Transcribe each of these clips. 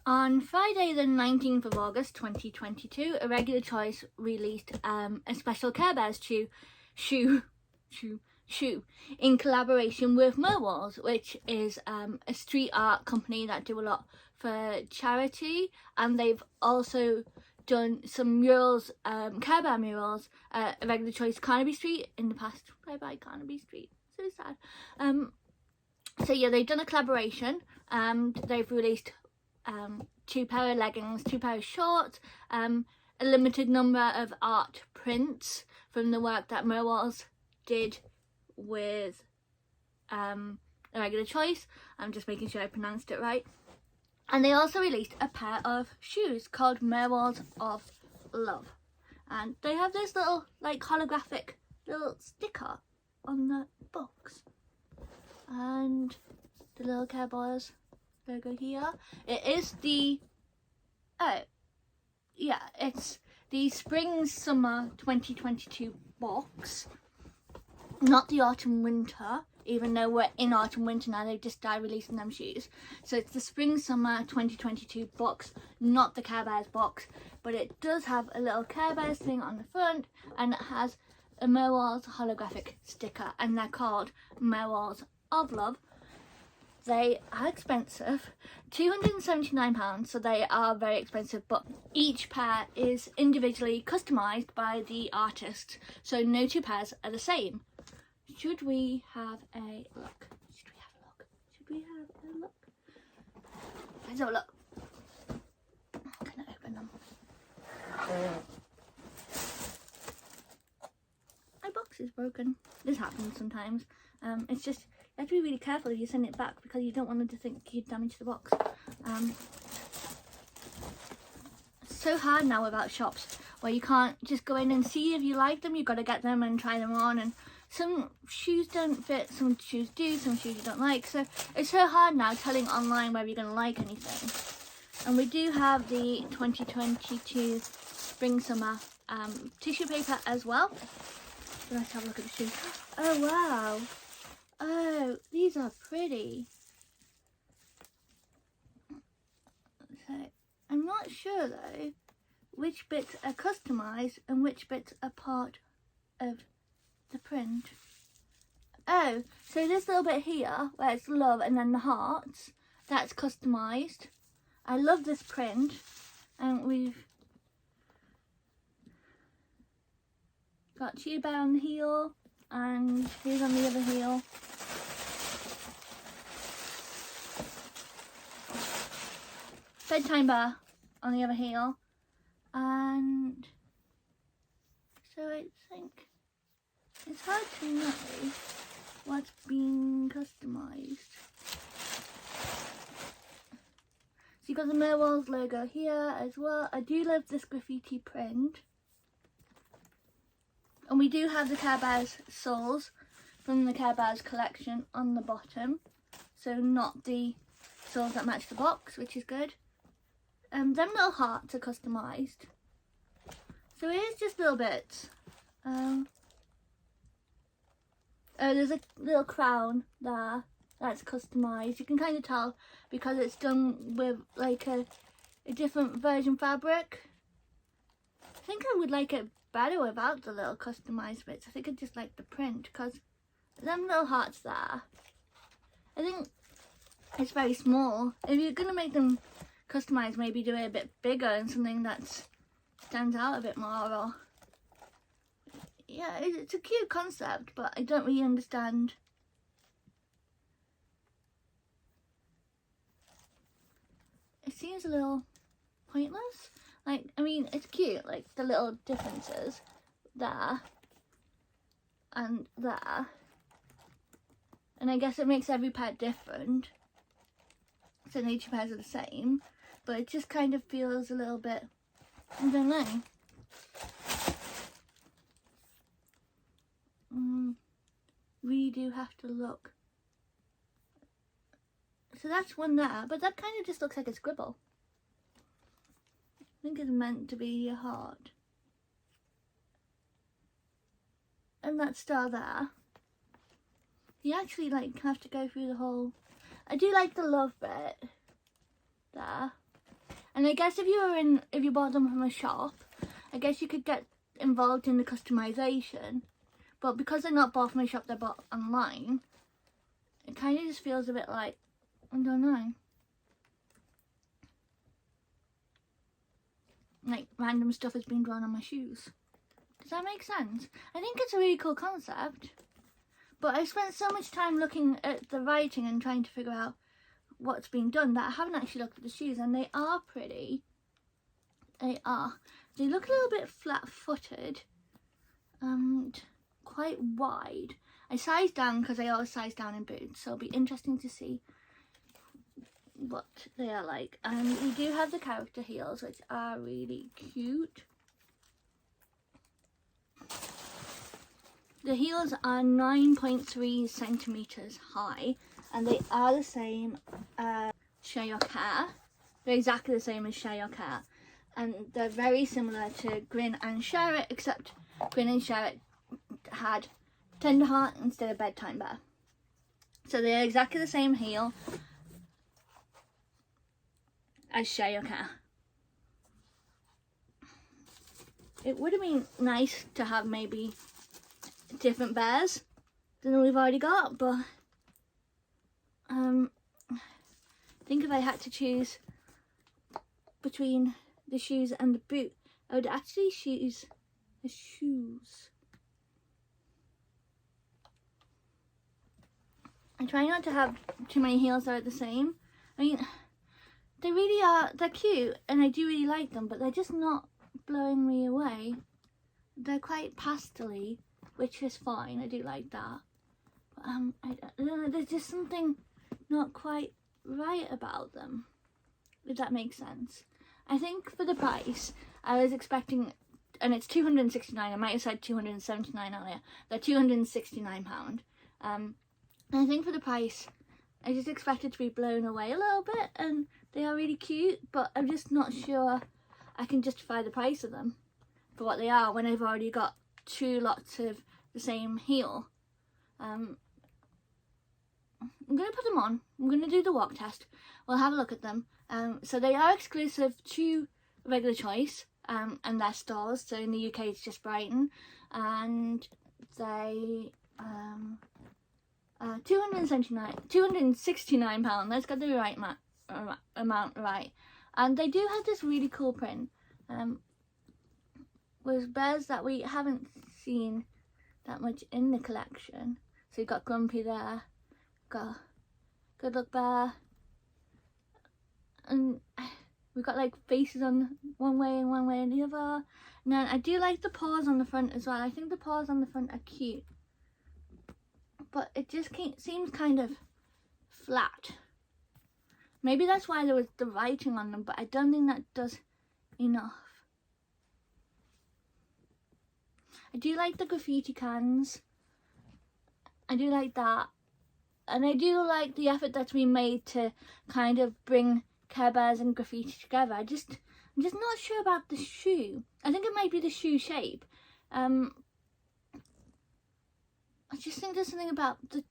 On Friday the 19th of August 2022, Irregular Choice released a special Care Bears shoe in collaboration with Murwalls, which is a street art company that do a lot for charity, and they've also done some murals, Care Bear murals, Irregular Choice Carnaby Street in the past. Bye bye Carnaby Street, so sad. So yeah, they've done a collaboration and they've released 2 pair of leggings, 2 pair of shorts, a limited number of art prints from the work that Murwalls did with Irregular Choice. I'm just making sure I pronounced it right. And they also released a pair of shoes called Murwalls of Love, and they have this little like holographic little sticker on the box and the little Care Bears logo here. It is the it's the spring summer 2022 box, not the autumn winter, even though we're in autumn winter now. They've just started releasing them shoes. So it's the spring summer 2022 box, not the Care Bears box, but it does have a little Care Bears thing on the front, and it has a Murwalls holographic sticker, and they're called Murwalls of Love. They are expensive, £279, so they are very expensive, but each pair is individually customised by the artist, so no 2 pairs are the same. Should we have a look? Let's have a look. Can I open them? My box is broken. This happens sometimes. It's just, you have to be really careful if you send it back because you don't want them to think you damaged the box. It's so hard now without shops where you can't just go in and see if you like them. You've got to get them and try them on, and some shoes don't fit, some shoes do, some shoes you don't like. So it's so hard now telling online whether you're going to like anything. And we do have the 2022 spring summer tissue paper as well. Let's have a look at the shoes. Oh wow. Oh, these are pretty. So I'm not sure though which bits are customised and which bits are part of the print. Oh, so this little bit here where it's love and then the hearts, that's customised. I love this print, and we've got Chia Bear on the heel and here's on the other heel. Bedtime Bear on the other heel, and so I think it's hard to know what's being customised. So you've got the Murwalls logo here as well. I do love this graffiti print. And we do have the Care Bears soles from the Care Bears collection on the bottom. So not the soles that match the box, which is good. Them little hearts are customised. So here's just little bits. Oh, there's a little crown there that's customised. You can kind of tell because it's done with like a different version fabric. I think I would like it better without the little customised bits. I think I just like the print because them little hearts there, I think it's very small. If you're going to make them customised, maybe do it a bit bigger and something that stands out a bit more. Or yeah, it's a cute concept, but I don't really understand. It seems a little pointless. Like, I mean, it's cute, like the little differences there and there. And I guess it makes every pair different. So no 2 pairs are the same, but it just kind of feels a little bit, I don't know. We do have to look. So that's one there, but that kind of just looks like a scribble. I think it's meant to be a heart. And that star there. You actually like have to go through the whole. I do like the love bit there. And I guess if you bought them from a shop, I guess you could get involved in the customization. But because they're not bought from a shop, they're bought online, it kind of just feels a bit like, I don't know, like random stuff has been drawn on my shoes. Does that make sense? I think it's a really cool concept, but I spent so much time looking at the writing and trying to figure out what's been done that I haven't actually looked at the shoes, and they are pretty. They are. They look a little bit flat-footed and quite wide. I sized down because I always size down in boots, so it'll be interesting to see what they are like. And we do have the character heels, which are really cute. The heels are 9.3 centimeters high, and they are the same as Share Your Care. They're exactly the same as Share Your Care, and they're very similar to Grin and Share It, except Grin and Share It had Tender Heart instead of Bedtime Bear. So they're exactly the same heel as Share Your Care. It would have been nice to have maybe different bears than we've already got, but I think if I had to choose between the shoes and the boot, I would actually choose the shoes. I try not to have too many heels that are the same. I mean, they really are, they're cute and I do really like them, but they're just not blowing me away. They're quite pastel-y, which is fine, I do like that. But I don't know, there's just something not quite right about them, if that makes sense. I think for the price, I was expecting, and it's £269, I might have said £279 earlier, they're £269. And I think for the price, I just expected to be blown away a little bit, and they are really cute, but I'm just not sure I can justify the price of them for what they are when I've already got two lots of the same heel. I'm going to put them on. I'm going to do the walk test. We'll have a look at them. So they are exclusive to Irregular Choice and their stores. So in the UK it's just Brighton, and they £269. Let's get the right amount right. And they do have this really cool print with bears that we haven't seen that much in the collection. So you've got Grumpy there, got Good Luck Bear, and we've got like faces on one way and the other. And then I do like the paws on the front as well. I think the paws on the front are cute, but it just seems kind of flat. Maybe that's why there was the writing on them, but I don't think that does enough. I do like the graffiti cans. I do like that. And I do like the effort that's been made to kind of bring Care Bears and graffiti together. I'm just not sure about the shoe. I think it might be the shoe shape. I just think there's something about the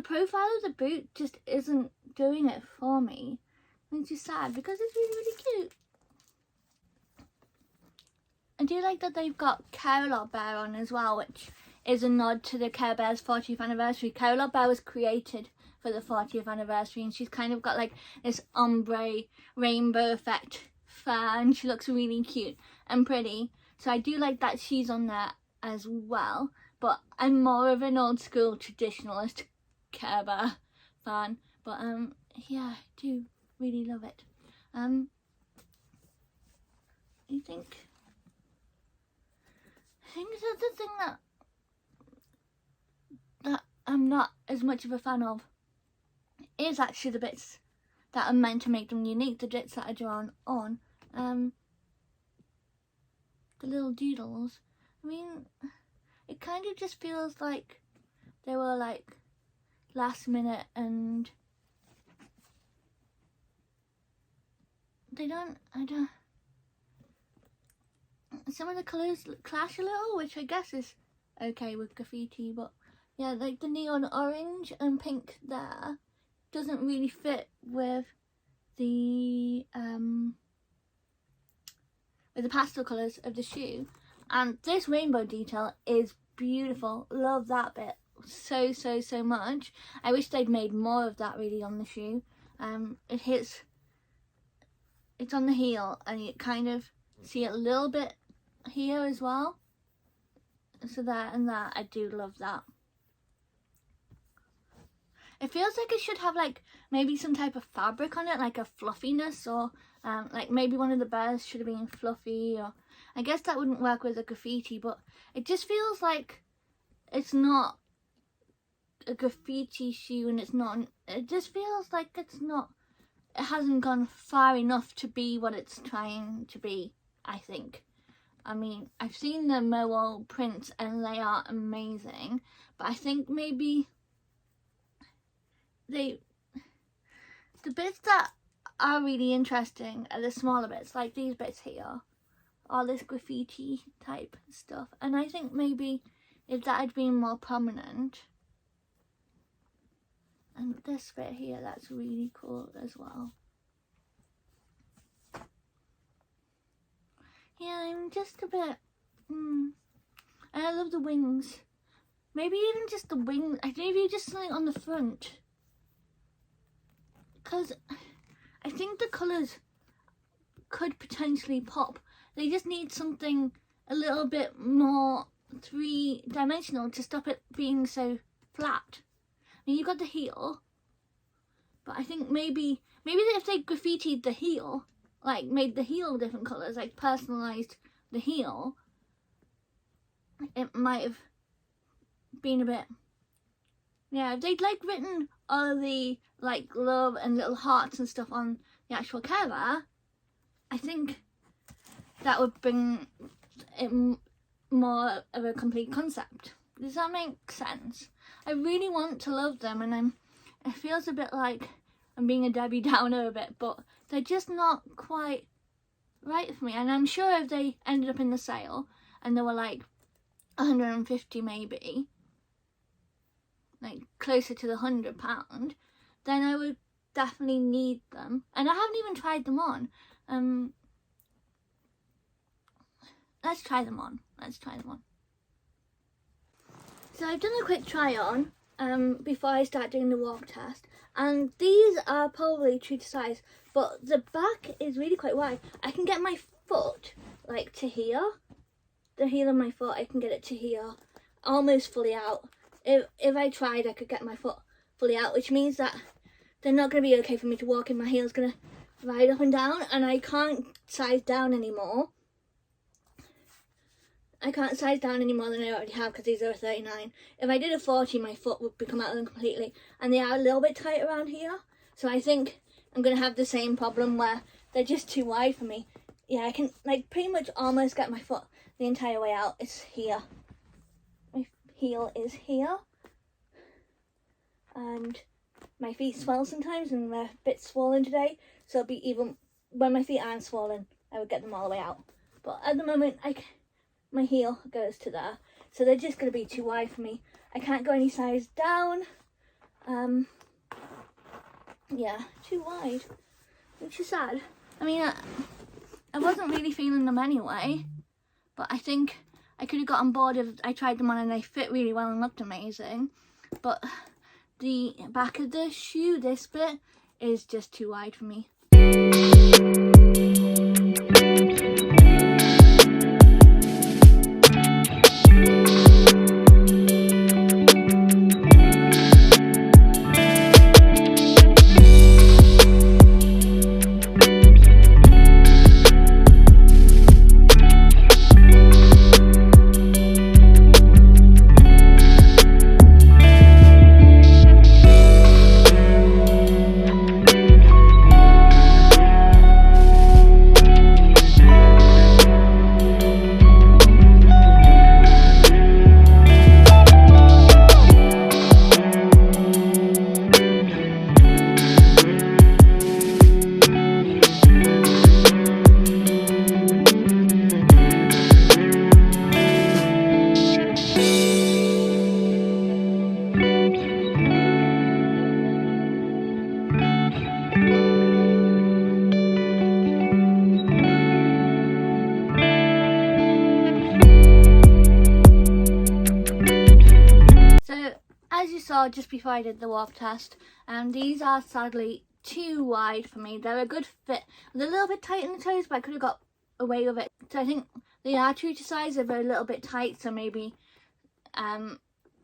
profile of the boot just isn't doing it for me. Which is sad because it's really, really cute. I do like that they've got Care Bear on as well, which is a nod to the Care Bears 40th anniversary. Care Bear was created for the 40th anniversary, and she's kind of got like this ombre rainbow effect fur, and she looks really cute and pretty. So I do like that she's on there as well, but I'm more of an old school traditionalist Care Bear fan. But yeah, I do really love it. I think the other thing that I'm not as much of a fan of is actually the bits that are meant to make them unique, the bits that are drawn on. The little doodles. I mean, it kind of just feels like they were like last minute, and some of the colours clash a little, which I guess is okay with graffiti, but yeah, like the neon orange and pink there doesn't really fit with the pastel colours of the shoe, and this rainbow detail is beautiful. Love that bit so much. I wish they'd made more of that really on the shoe. It's on the heel, and you kind of see it a little bit here as well. So that and that, I do love that. It feels like it should have like maybe some type of fabric on it, like a fluffiness, or like maybe one of the bears should have been fluffy, or I guess that wouldn't work with a graffiti, but it just feels like it's not a graffiti shoe, and it just feels like it hasn't gone far enough to be what it's trying to be, I think. I mean, I've seen the Murwall prints and they are amazing, but I think maybe the bits that are really interesting are the smaller bits, like these bits here, all this graffiti type stuff, and I think maybe if that had been more prominent. And this bit here, that's really cool as well. Yeah, I'm just a bit and I love the wings. Maybe even just the wings. Maybe just something on the front, because I think the colours could potentially pop. They just need something a little bit more three-dimensional to stop it being so flat. I mean, you've got the heel, but I think maybe if they graffitied the heel, like made the heel different colours, like personalised the heel, it might have been a bit, yeah, if they'd like written all of the like love and little hearts and stuff on the actual Care Bear, I think that would bring it more of a complete concept. Does that make sense? I really want to love them, and it feels a bit like I'm being a Debbie Downer a bit, but they're just not quite right for me. And I'm sure if they ended up in the sale and they were like 150 maybe, like closer to the £100, then I would definitely need them. And I haven't even tried them on. Let's try them on. So I've done a quick try on before I start doing the walk test, and these are probably true to size, but the back is really quite wide. I can get my foot like to here, the heel of my foot, I can get it to here, almost fully out. If I tried, I could get my foot fully out, which means that they're not going to be okay for me to walk in. My heel's going to ride up and down, and I can't size down anymore. I can't size down any more than I already have, because these are a 39. If I did a 40, my foot would become out of them completely, and they are a little bit tight around here. So I think I'm going to have the same problem where they're just too wide for me. Yeah, I can like pretty much almost get my foot the entire way out. It's here. My heel is here. And my feet swell sometimes, and they're a bit swollen today. So it'll be even when my feet aren't swollen, I would get them all the way out. But at the moment, my heel goes to there, so they're just going to be too wide for me. I can't go any size down. Yeah, too wide, which is sad. I mean, I wasn't really feeling them anyway, but I think I could have got on board if I tried them on and they fit really well and looked amazing. But the back of the shoe, this bit, is just too wide for me. as you saw just before I did the warp test, these are sadly too wide for me. They're a good fit. They're a little bit tight in the toes, but I could have got away with it. So I think they are true to size. They're a little bit tight, so maybe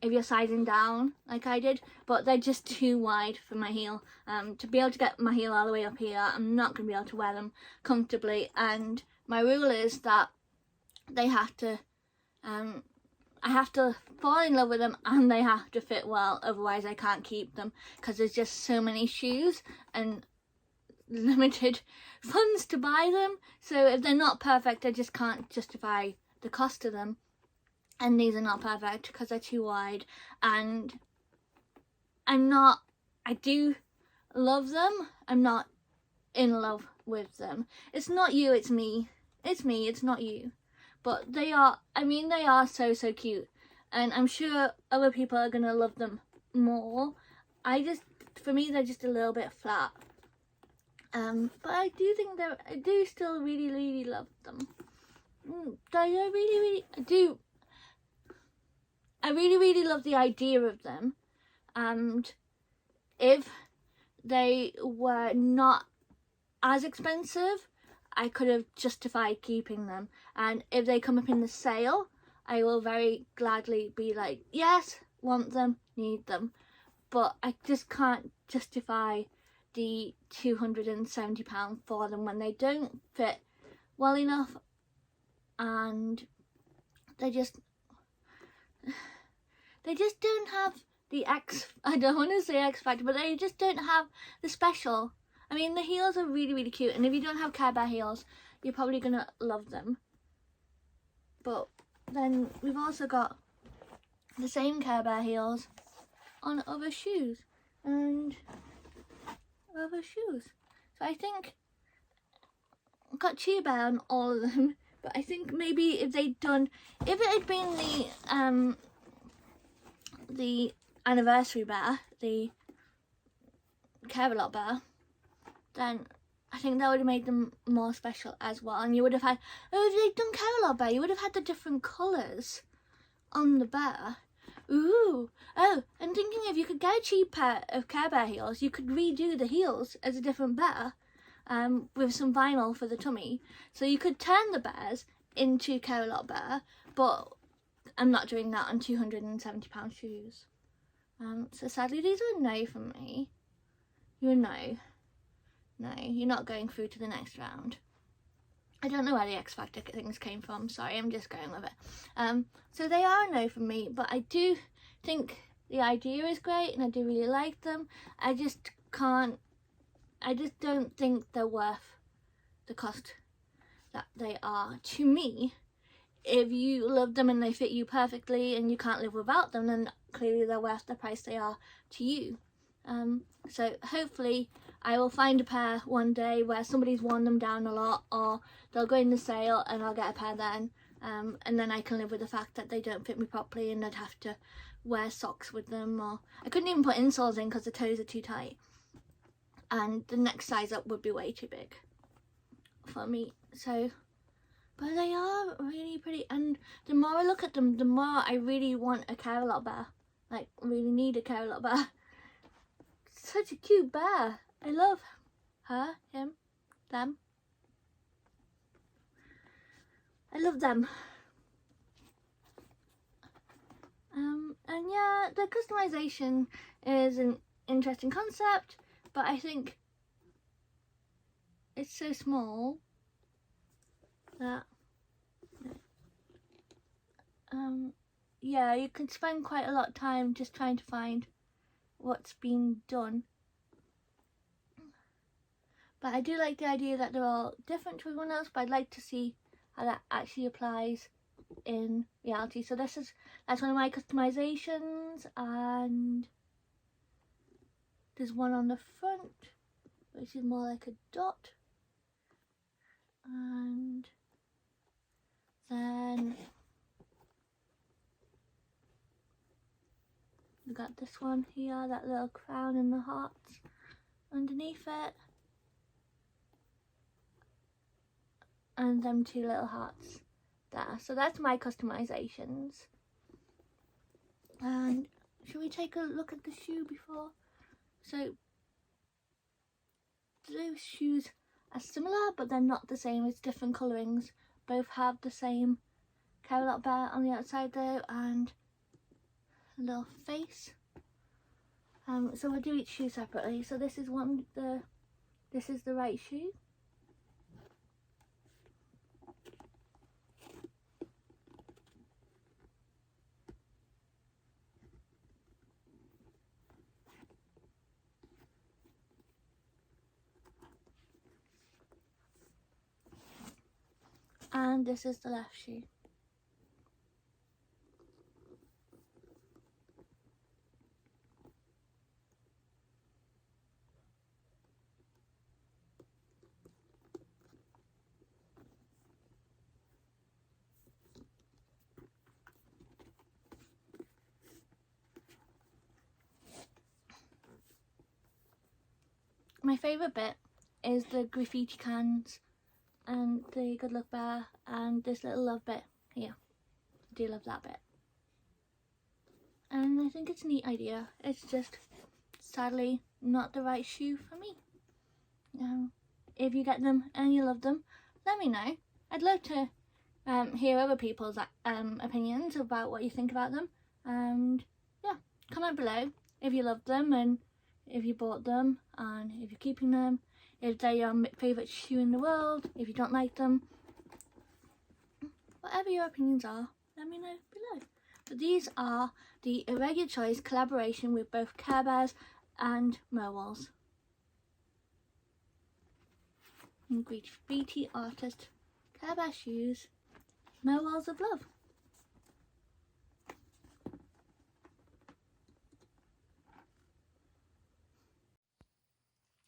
if you're sizing down like I did, but they're just too wide for my heel. To be able to get my heel all the way up here, I'm not going to be able to wear them comfortably, and my rule is that they have to I have to fall in love with them and they have to fit well, otherwise I can't keep them, because there's just so many shoes and limited funds to buy them. So if they're not perfect, I just can't justify the cost of them. And these are not perfect because they're too wide, and I do love them, I'm not in love with them. It's not you, it's me. It's me, it's not you. But they are, I mean, they are so cute, and I'm sure other people are gonna love them more. For me, they're just a little bit flat. But I do still really love them. I really love the idea of them, and if they were not as expensive, I could have justified keeping them. And if they come up in the sale, I will very gladly be like, yes, want them, need them. But I just can't justify the £270 for them when they don't fit well enough, and they just don't have the I don't want to say X factor, but they just don't have the special. I mean, the heels are really cute, and if you don't have Care Bear heels, you're probably gonna love them. But then we've also got the same Care Bear heels on other shoes and other shoes. So I think I've got Cheer Bear on all of them, but I think maybe if it had been the anniversary bear, the Care Bear, then I think that would have made them more special as well. And you would have had, if they'd done Care Bear, you would have had the different colours on the bear. Ooh, oh, and thinking if you could get a cheap pair of Care Bear heels, you could redo the heels as a different bear, with some vinyl for the tummy. So you could turn the bears into Care Bear, but I'm not doing that on £270 shoes. So sadly, these are a no from me. You're a no. No, you're not going through to the next round. I don't know where the X Factor things came from. Sorry, I'm just going with it. So they are a no from me, but I do think the idea is great and I do really like them. I just don't think they're worth the cost that they are to me. If you love them and they fit you perfectly and you can't live without them, then clearly they're worth the price they are to you. So hopefully I will find a pair one day where somebody's worn them down a lot, or they'll go in the sale and I'll get a pair then, and then I can live with the fact that they don't fit me properly and I'd have to wear socks with them, or I couldn't even put insoles in because the toes are too tight, and the next size up would be way too big for me. So, but they are really pretty, and the more I look at them, the more I really want a Care Bear, like really need a Care Bear. Such a cute bear. I love her, him, them. I love them. And yeah, the customization is an interesting concept, but I think it's so small that yeah, you can spend quite a lot of time just trying to find what's been done. But I do like the idea that they're all different to everyone else, but I'd like to see how that actually applies in reality. So that's one of my customizations, and there's one on the front which is more like a dot, and then we got this one here, that little crown and the hearts underneath it, and them two little hearts there. So that's my customizations. And should Shall we take a look at the shoe before? So those shoes are similar, but they're not the same. It's different colourings. Both have the same carrot bear on the outside though, and a little face. So we'll do each shoe separately. So this is this is the right shoe. And this is the left shoe. My favourite bit is the graffiti cans and the good luck bear and this little love bit here. I do love that bit. And I think it's a neat idea. It's just sadly not the right shoe for me. If you get them and you love them, let me know. I'd love to hear other people's opinions about what you think about them. And yeah, comment below if you love them and if you bought them and if you're keeping them, if they're your favourite shoe in the world, if you don't like them. Whatever your opinions are, let me know below. But these are the Irregular Choice collaboration with both Care Bears and Murwalls. And graffiti artist, Care Bear shoes, Murwalls of Love.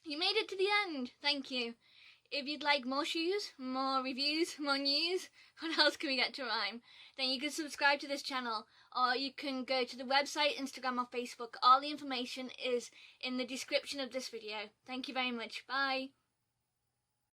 You made it to the end, thank you. If you'd like more shoes, more reviews, more news, what else can we get to rhyme? Then you can subscribe to this channel, or you can go to the website, Instagram or Facebook. All the information is in the description of this video. Thank you very much, bye.